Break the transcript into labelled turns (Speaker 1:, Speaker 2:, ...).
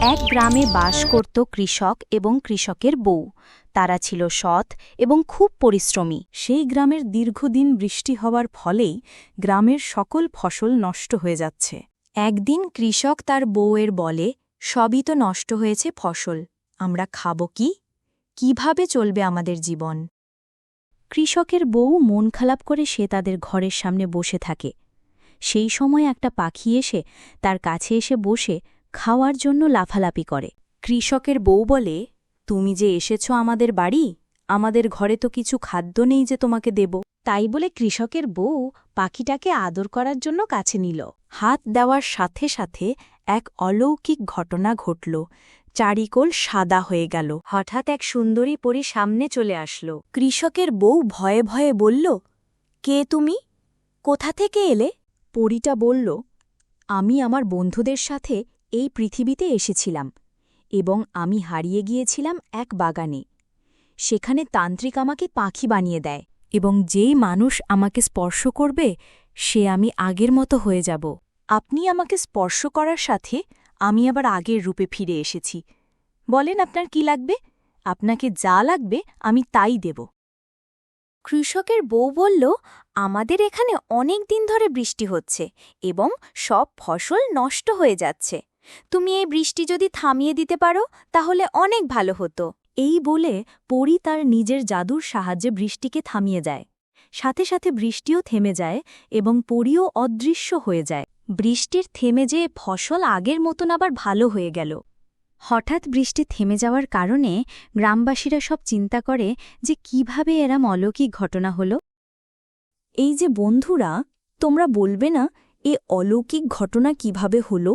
Speaker 1: এক গ্রামে বাস করত কৃষক এবং কৃষকের বউ। তারা ছিল সৎ এবং খুব পরিশ্রমী।
Speaker 2: সেই গ্রামের দীর্ঘদিন বৃষ্টি হওয়ার ফলেই গ্রামের সকল ফসল নষ্ট হয়ে যাচ্ছে।
Speaker 1: একদিন কৃষক তার বউয়ের বলে, সবই তো নষ্ট হয়েছে ফসল, আমরা খাব কি? কিভাবে চলবে আমাদের জীবন? কৃষকের বউ মন খারাপ করে সে তাদের ঘরের সামনে বসে থাকে। সেই সময় একটা পাখি এসে তার কাছে এসে বসে খাওয়ার জন্য লাফালাফি করে। কৃষকের বউ বলে, তুমি যে এসেছ আমাদের বাড়ি, আমাদের ঘরে তো কিছু খাদ্য নেই যে তোমাকে দেব। তাই বলে কৃষকের বউ পাখিটাকে আদর করার জন্য কাছে নিল। হাত দেওয়ার সাথে সাথে এক অলৌকিক ঘটনা ঘটল। চারিকোল সাদা হয়ে গেল। হঠাৎ এক সুন্দরী পরী সামনে চলে আসল। কৃষকের বউ ভয়ে ভয়ে বলল, কে তুমি? কোথা থেকে এলে? পরীটা বলল, আমি আমার বন্ধুদের সাথে এই পৃথিবীতে এসেছিলাম এবং আমি হারিয়ে গিয়েছিলাম এক বাগানে। সেখানে তান্ত্রিক আমাকে পাখি বানিয়ে দেয় এবং যেই মানুষ আমাকে স্পর্শ করবে সে আমি আগের মতো হয়ে যাব। আপনি আমাকে স্পর্শ করার সাথে আমি আবার আগের রূপে ফিরে এসেছি। বলেন আপনার কি লাগবে? আপনাকে যা লাগবে আমি তাই দেব। কৃষকের বউ বলল, আমাদের এখানে অনেক দিন ধরে বৃষ্টি হচ্ছে এবং সব ফসল নষ্ট হয়ে যাচ্ছে। তুমি এই বৃষ্টি যদি থামিয়ে দিতে পারো তাহলে অনেক ভালো হতো। এই বলে পরী তার নিজের জাদুর সাহায্যে বৃষ্টিকে থামিয়ে যায়। সাথে সাথে বৃষ্টিও থেমে যায় এবং পরীও অদৃশ্য হয়ে যায়। বৃষ্টির থেমে যেয়ে ফসল আগের মতন আবার ভালো হয়ে গেল। হঠাৎ বৃষ্টি থেমে যাওয়ার কারণে গ্রামবাসীরা সব চিন্তা করে যে কিভাবে এরম অলৌকিক ঘটনা হল। এই যে বন্ধুরা, তোমরা বলবে না এ অলৌকিক ঘটনা কিভাবে হলো?